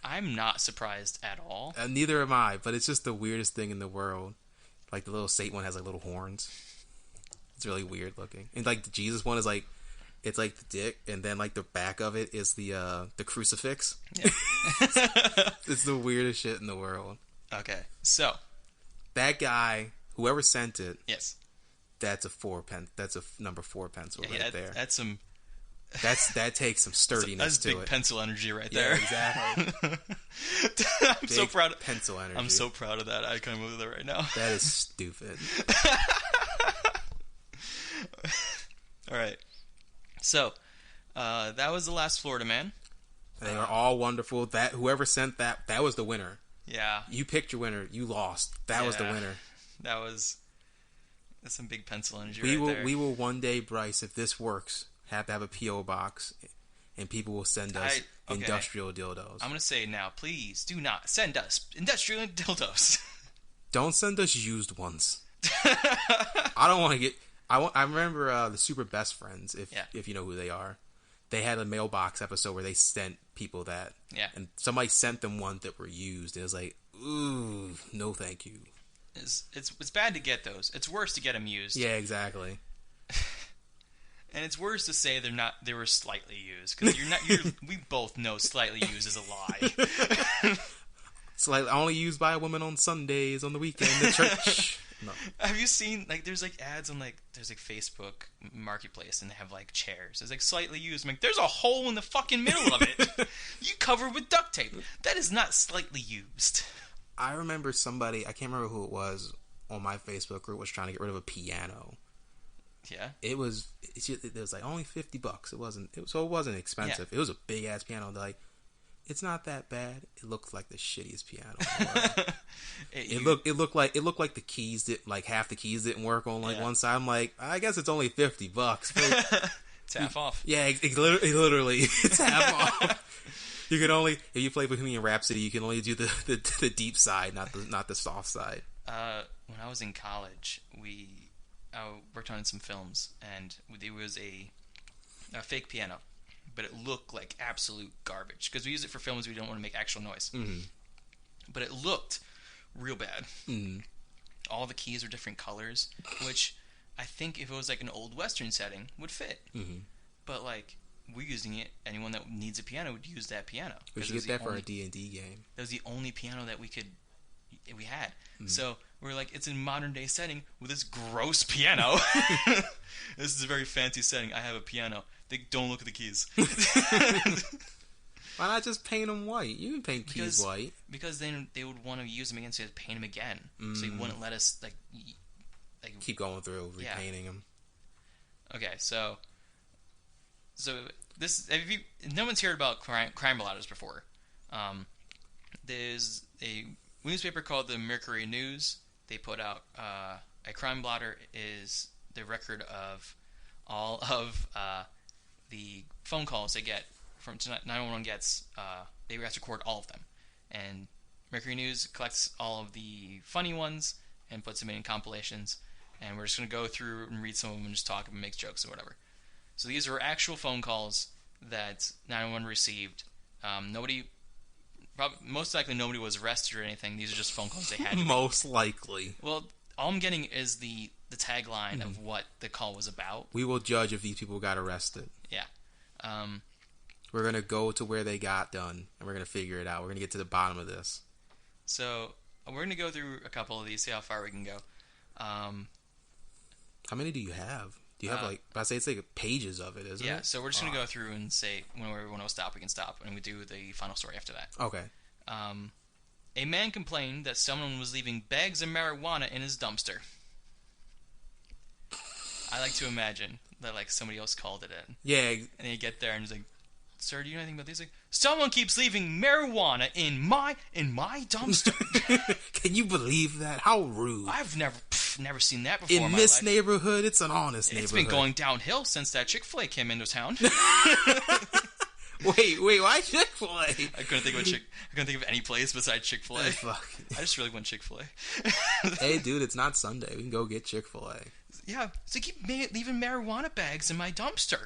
I'm not surprised at all. Neither am I, but it's just the weirdest thing in the world. Like the little Satan one has like little horns. It's really weird looking. And like the Jesus one is like, it's like the dick, and then like the back of it is the crucifix. Yeah. It's the weirdest shit in the world. Okay, so that guy, whoever sent it, yes, that's a That's a number 4 pencil right there. That's some. That takes some sturdiness to it. That's big pencil energy right there. Exactly. I'm so proud of pencil energy. I'm so proud of that. I can't move it right now. That is stupid. All right. So, That was the last Florida man. They are all wonderful. That whoever sent that was the winner. Yeah. You picked your winner. You lost. That was the winner. That's some big pencil energy there. We will one day, Bryce, if this works, have to have a P.O. box, and people will send us industrial dildos. I'm going to say now, please do not send us industrial dildos. Don't send us used ones. I don't want to get... I remember the Super Best Friends, if you know who they are. They had a mailbox episode where they sent people that. Yeah. And somebody sent them ones that were used. And it was like, ooh, no thank you. It's bad to get those. It's worse to get them used. Yeah, exactly. And it's worse to say they were slightly used, because we both know slightly used is a lie. Slightly only used by a woman on Sundays on the weekend at church. No. Have you seen there's ads on there's Facebook Marketplace, and they have chairs. It's slightly used. I'm there's a hole in the fucking middle of it. You covered with duct tape. That is not slightly used. I remember somebody, I can't remember who it was, on my Facebook group was trying to get rid of a piano. Yeah. It was only $50. It wasn't expensive. Yeah. It was a big ass piano. They're it's not that bad. It looked like the shittiest piano in the world. It looked like the keys half the keys didn't work on one side. I'm I guess it's only $50. It's half off. Yeah, literally it's half off. You can only, if you play Bohemian Rhapsody, you can only do the deep side, not the soft side. When I was in college, I worked on some films, and there was a fake piano, but it looked like absolute garbage, because we use it for films we don't want to make actual noise. Mm-hmm. But it looked real bad. Mm-hmm. All the keys are different colors, which I think if it was an old Western setting would fit. Mm-hmm. But we're using it. Anyone that needs a piano would use that piano. We should get that for a D&D game. That was the only piano that we had. Mm-hmm. So we're it's in modern day setting with this gross piano. This is a very fancy setting. I have a piano. Don't look at the keys. Why not just paint them white? You can paint keys white. Because then they would want to use them again, so you have to paint them again. So you wouldn't let us keep going through repainting them. Okay, so this, no one's heard about crime blotters before. There's a newspaper called the Mercury News. They put out a crime blotter is the record of all of the phone calls they get from 911 gets. They have to record all of them, and Mercury News collects all of the funny ones and puts them in compilations. And we're just going to go through and read some of them and just talk and make jokes or whatever. So these are actual phone calls that 911 received. Most likely nobody was arrested or anything. These are just phone calls they had. Most likely. Well, all I'm getting is the tagline of what the call was about. We will judge if these people got arrested. Yeah. We're going to go to where they got done, and we're going to figure it out. We're going to get to the bottom of this. So we're going to go through a couple of these, see how far we can go. How many do you have? Do you have I say it's pages of it, isn't it? Yeah, so we're just going to go through and say whenever we want to stop, we can stop, and we do the final story after that. Okay. A man complained that someone was leaving bags of marijuana in his dumpster. I like to imagine that somebody else called it in. Yeah. And you get there and he's sir, do you know anything about these? Someone keeps leaving marijuana in my dumpster. Can you believe that? How rude. I've never seen that before in this neighborhood. It's an honest neighborhood. It's been going downhill since that Chick-fil-A came into town. Wait, why Chick-fil-A? I couldn't think of any place besides Chick-fil-A. I just really want Chick-fil-A. Hey, dude, it's not Sunday. We can go get Chick-fil-A. Yeah, so keep leaving marijuana bags in my dumpster.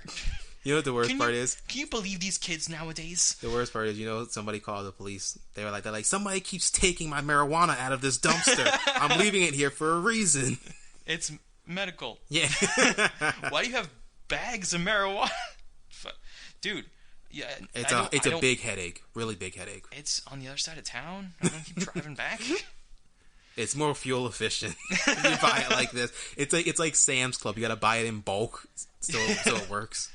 You know what the worst part is? Can you believe these kids nowadays? The worst part is, somebody called the police. They're like, somebody keeps taking my marijuana out of this dumpster. I'm leaving it here for a reason. It's medical. Yeah. Why do you have bags of marijuana? Dude, yeah. It's a big headache. Really big headache. It's on the other side of town. I'm going to keep driving back. It's more fuel efficient. You buy it like this. It's like Sam's Club. You got to buy it in bulk so it works.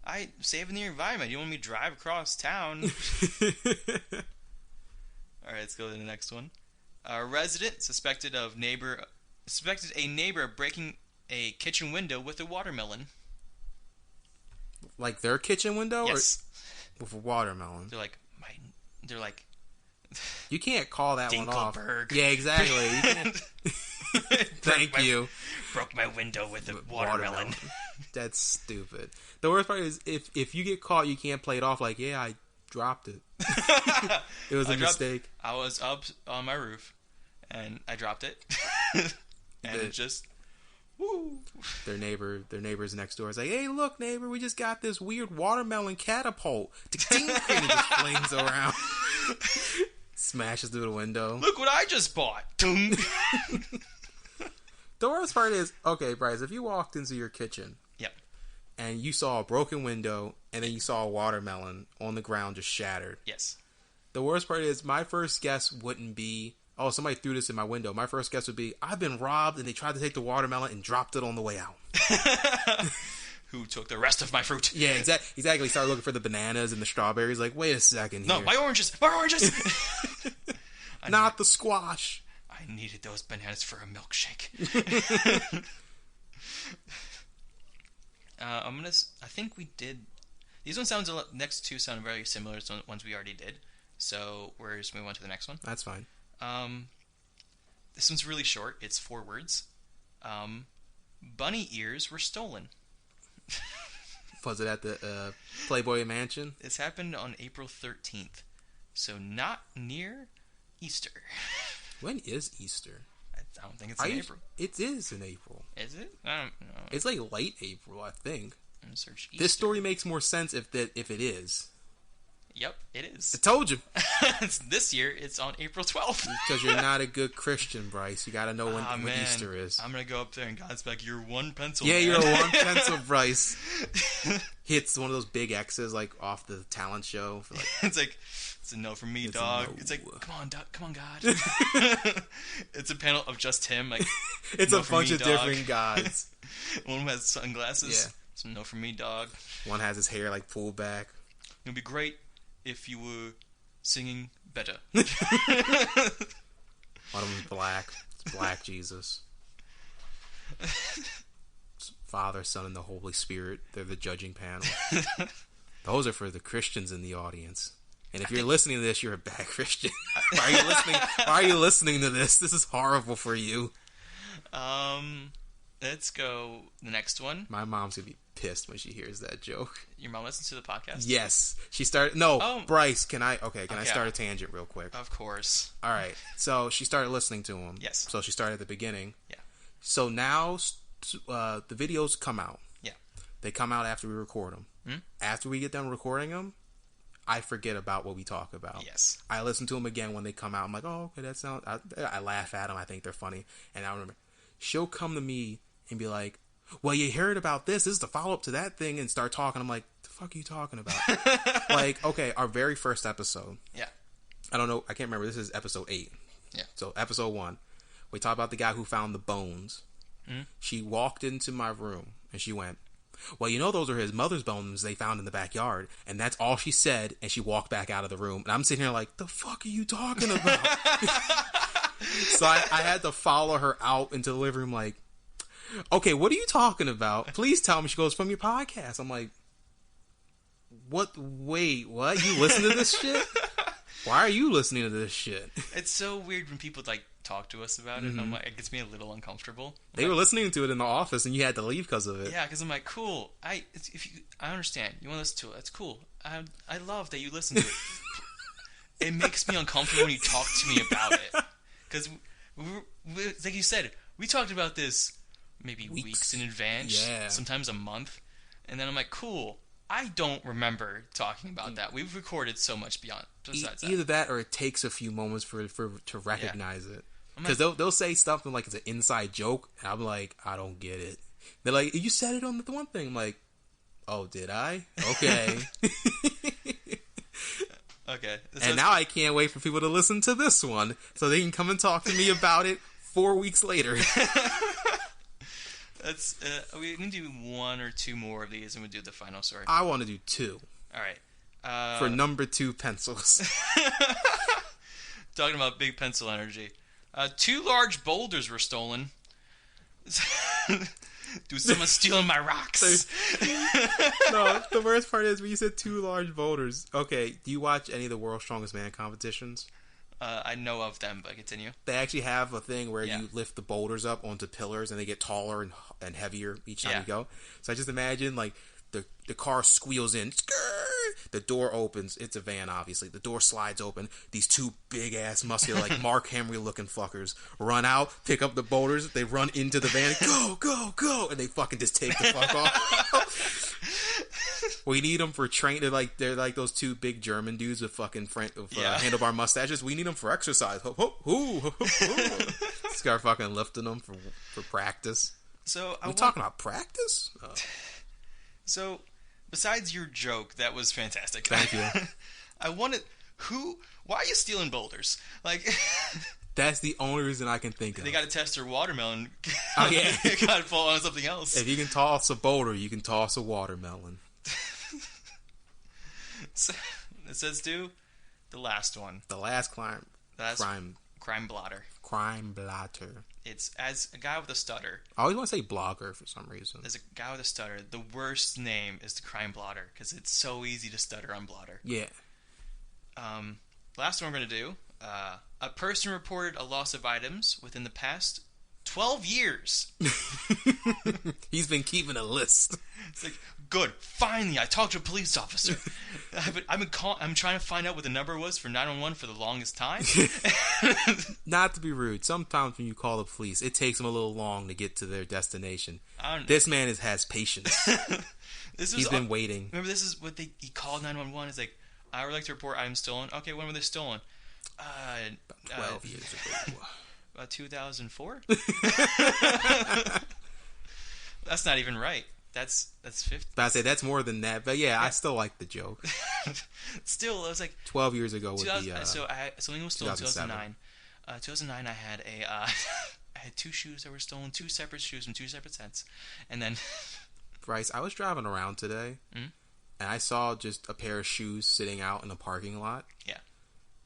I saving the environment. You want me to drive across town? All right, let's go to the next one. A resident suspected a neighbor breaking a kitchen window with a watermelon. Like their kitchen window? Yes. Or with a watermelon? They're like... You can't call that one off. Dinkelberg. Yeah, exactly. Thank you. Broke my window with a watermelon. That's stupid. The worst part is if you get caught, you can't play it off like, yeah, I dropped it. It was a mistake. I was up on my roof, and I dropped it. And it just... Woo. Their neighbors next door is like, hey, look, neighbor, we just got this weird watermelon catapult. And it just flings around. Smashes through the window. Look what I just bought. The worst part is, okay, Bryce, if you walked into your kitchen, yep, and you saw a broken window, and then you saw a watermelon on the ground just shattered. Yes. The worst part is, my first guess wouldn't be, oh, somebody threw this in my window. My first guess would be, I've been robbed, and they tried to take the watermelon and dropped it on the way out. Who took the rest of my fruit? Yeah, exactly. Started looking for the bananas and the strawberries. Like, wait a second here. No, my oranges! My oranges! Not the squash. I needed those bananas for a milkshake. I think we did... These ones next two sound very similar to the ones we already did. So, we're just moving on to the next one. That's fine. This one's really short. It's 4 words. Bunny ears were stolen. Was it at the Playboy Mansion? This happened on April 13th. So not near Easter. When is Easter? I don't think it's in April. It is in April. Is it? I don't know. It's like late April, I think. I'm gonna search Easter. This story makes more sense if it is. Yep, it is. I told you. This year, it's on April 12th. Because you're not a good Christian, Bryce. You gotta know when Easter is. I'm gonna go up there and God's like, you're one pencil. Yeah, man. you're a one pencil, Bryce. Hits one of those big X's like off the talent show. For, like, it's a no from me, dog. No. It's like, come on, God. It's a panel of just him. Like, it's no a bunch of dog. different gods. One has sunglasses. Yeah. It's a no from me, dog. One has his hair like pulled back. It'd be great if you were singing better. One of them's black. It's Black Jesus. It's Father, Son, and the Holy Spirit. They're the judging panel. Those are for the Christians in the audience. And if you're listening to this, you're a bad Christian. Why are you listening to this? This is horrible for you. Let's go the next one. My mom's gonna be pissed when she hears that joke. Your mom listens to the podcast? Yes. She started... No, Bryce, can I start a tangent real quick? Of course. All right. So she started listening to him. Yes. So she started at the beginning. Yeah. So now the videos come out. Yeah. They come out after we record them. Hmm? After we get done recording them, I forget about what we talk about. Yes. I listen to them again when they come out. I'm like, oh, okay, that sounds... I laugh at them. I think they're funny. And I remember, she'll come to me and be like, well, you heard about this. This is the follow-up to that thing, and start talking. I'm like, the fuck are you talking about? Like, okay, our very first episode. Yeah. I don't know. I can't remember. This is episode 8. Yeah. So episode 1, we talked about the guy who found the bones. Mm-hmm. She walked into my room, and she went, well, you know, those are his mother's bones they found in the backyard. And that's all she said, and she walked back out of the room. And I'm sitting here like, the fuck are you talking about? So I had to follow her out into the living room like, okay, what are you talking about? Please tell me. She goes, from your podcast. I'm like, what? Wait, what? You listen to this shit? Why are you listening to this shit? It's so weird when people like talk to us about it. Mm-hmm. And I'm like, it gets me a little uncomfortable. They were listening to it in the office, and you had to leave because of it. Yeah, because I'm like, cool. I understand. You want to listen to it. That's cool. I love that you listen to it. It makes me uncomfortable when you talk to me about it. Because, like you said, we talked about this maybe weeks in advance. Yeah. Sometimes a month. And then I'm like, cool. I don't remember talking about that. We've recorded so much besides that. Either that or it takes a few moments to recognize it. Because they'll say something like it's an inside joke, and I'm like, I don't get it. They're like, you said it on the one thing. I'm like, oh, did I? Okay. Okay. And now I can't wait for people to listen to this one so they can come and talk to me about it 4 weeks later. We can do 1 or 2 more of these, and we'll do the final story. I want to do 2. All right. For number 2 pencils. Talking about big pencil energy. 2 large boulders were stolen. Dude, someone's stealing my rocks. No, the worst part is when you said 2 large boulders. Okay, do you watch any of the World's Strongest Man competitions? I know of them, but continue. They actually have a thing where you lift the boulders up onto pillars and they get taller and heavier each time you go. So I just imagine like the car squeals in, the door opens, it's a van obviously, the door slides open, these 2 big ass muscular like Mark Henry looking fuckers run out, pick up the boulders, they run into the van, go, and they fucking just take the fuck off. We need them for train. They're like those 2 big German dudes with fucking handlebar mustaches. We need them for exercise. Start fucking lifting them for practice. So we talking about practice? Oh. So, besides your joke, that was fantastic. Thank you. I wanted... Why are you stealing boulders? Like... That's the only reason I can think of. They got to test their watermelon. Oh, yeah. Got to fall on something else. If you can toss a boulder, you can toss a watermelon. So, it says do the last one. The last crime blotter. Crime blotter. It's as a guy with a stutter. I always want to say blogger for some reason. As a guy with a stutter, the worst name is the crime blotter because it's so easy to stutter on blotter. Yeah. Last one we're going to do. A person reported a loss of items within the past 12 years. He's been keeping a list. It's like, good. Finally, I talked to a police officer. I'm trying to find out what the number was for 911 for the longest time. Not to be rude, sometimes when you call the police, it takes them a little long to get to their destination. This man has patience. He's been waiting. Remember, this is what he called 911. It's like, I would like to report items stolen. Okay, when were they stolen? About 12 years ago. About 2004? That's not even right. That's 50. But I say that's more than that. But yeah, I still like the joke. Still, it was like 12 years ago would be something was stolen in 2009. 2009, I had I had 2 shoes that were stolen, 2 separate shoes from 2 separate sets, and then Bryce, I was driving around today, and I saw just a pair of shoes sitting out in a parking lot. Yeah.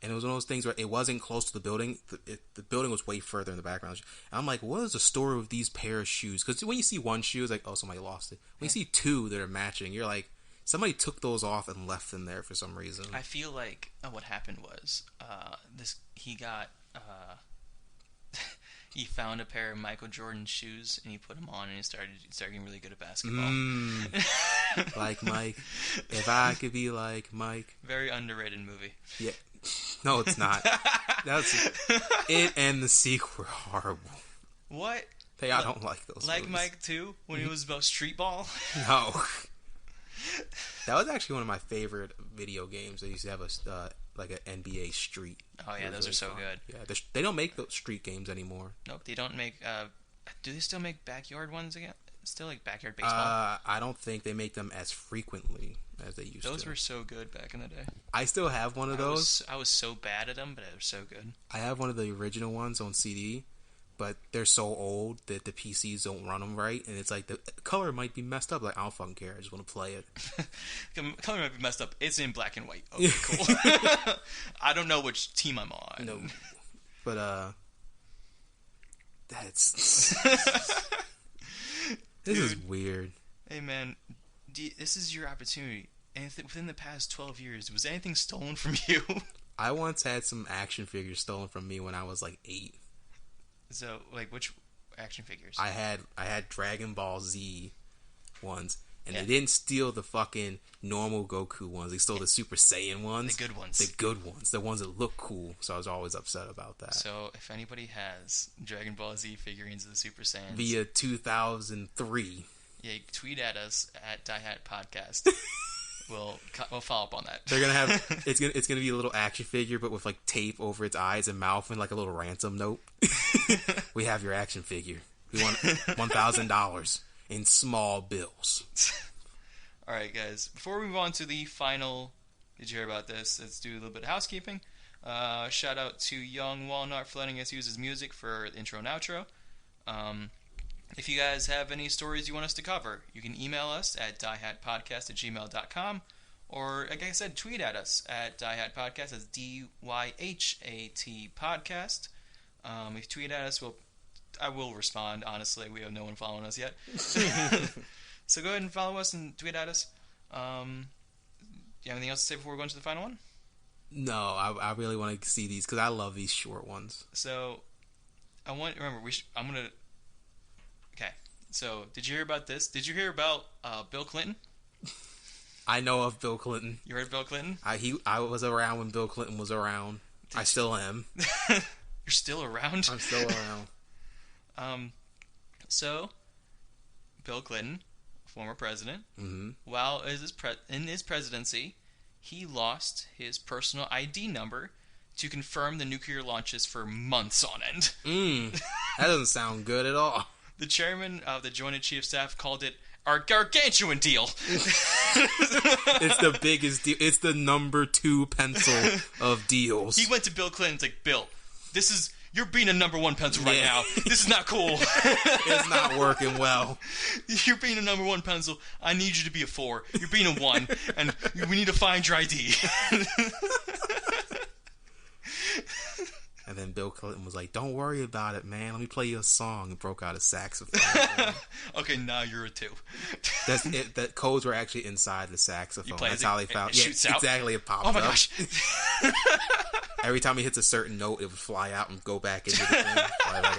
And it was one of those things where it wasn't close to the building. The building was way further in the background. And I'm like, what is the story with these pair of shoes? Because when you see one shoe, it's like, oh, somebody lost it. When you see 2 that are matching, you're like, somebody took those off and left them there for some reason. I feel like what happened was he got he found a pair of Michael Jordan shoes and he put them on and he started getting really good at basketball. Like Mike. If I could be like Mike. Very underrated movie. Yeah. No, it's not. It and the sequel were horrible. What? I don't like those Like movies. Mike 2 when he was about street ball? No. That was actually one of my favorite video games. They used to have like an NBA Street. Oh yeah, those are so good. Yeah, they don't make those street games anymore. Nope, they don't make. Do they still make backyard ones again? Still like backyard baseball? I don't think they make them as frequently as they used to. Those were so good back in the day. I still have one of those. I was so bad at them, but they were so good. I have one of the original ones on CD, but they're so old that the PCs don't run them right, and it's like the color might be messed up. Like, I don't fucking care. I just want to play it. Color might be messed up. It's in black and white. Okay, cool. I don't know which team I'm on. No, but that's this is weird. Hey man, this is your opportunity. Within the past 12 years, was anything stolen from you? I once had some action figures stolen from me when I was like 8. So, like, which action figures? I had Dragon Ball Z ones, and they didn't steal the fucking normal Goku ones. They stole the Super Saiyan ones. The good ones. The good ones. The ones that look cool. So I was always upset about that. So, if anybody has Dragon Ball Z figurines of the Super Saiyans... Via 2003. Yeah, you can tweet at us at DYHAT Podcast. We'll follow up on that. They're gonna have it's gonna be a little action figure, but with like tape over its eyes and mouth and like a little ransom note. We have your action figure. We want $1,000 in small bills. All right, guys. Before we move on to the final, did you hear about this? Let's do a little bit of housekeeping. Shout out to Young Walnut for letting us use his music for the intro and outro. If you guys have any stories you want us to cover, you can email us at diehatpodcast@gmail.com, or, like I said, tweet at us at diehatpodcast. That's DYHAT podcast. If you tweet at us, we'll I will respond. Honestly, we have no one following us yet. So go ahead and follow us and tweet at us. Do you have anything else to say before we go into the final one? No, I really want to see these because I love these short ones. So remember I'm gonna. Okay. So did you hear about this? Did you hear about Bill Clinton? I know of Bill Clinton. You heard of Bill Clinton? I was around when Bill Clinton was around. I still am. You're still around? I'm still around. So Bill Clinton, former president, mm-hmm. while in his presidency, he lost his personal ID number to confirm the nuclear launches for months on end. That doesn't sound good at all. The chairman of the Joint Chief of Staff called it our gargantuan deal. It's the biggest deal. It's the number 2 pencil of deals. He went to Bill Clinton and like, Bill, you're being a number 1 pencil right now. This is not cool. It's not working well. You're being a number 1 pencil. I need you to be a 4. You're being a 1, and we need to find your ID. And then Bill Clinton was like, "Don't worry about it, man. Let me play you a song," and broke out a saxophone. Okay, now you're a 2. That's it. The codes were actually inside the saxophone. That's how they found. It shoots out? Exactly. It pops up. Oh my up. gosh! Every time he hits a certain note, it would fly out and go back into the thing. Like,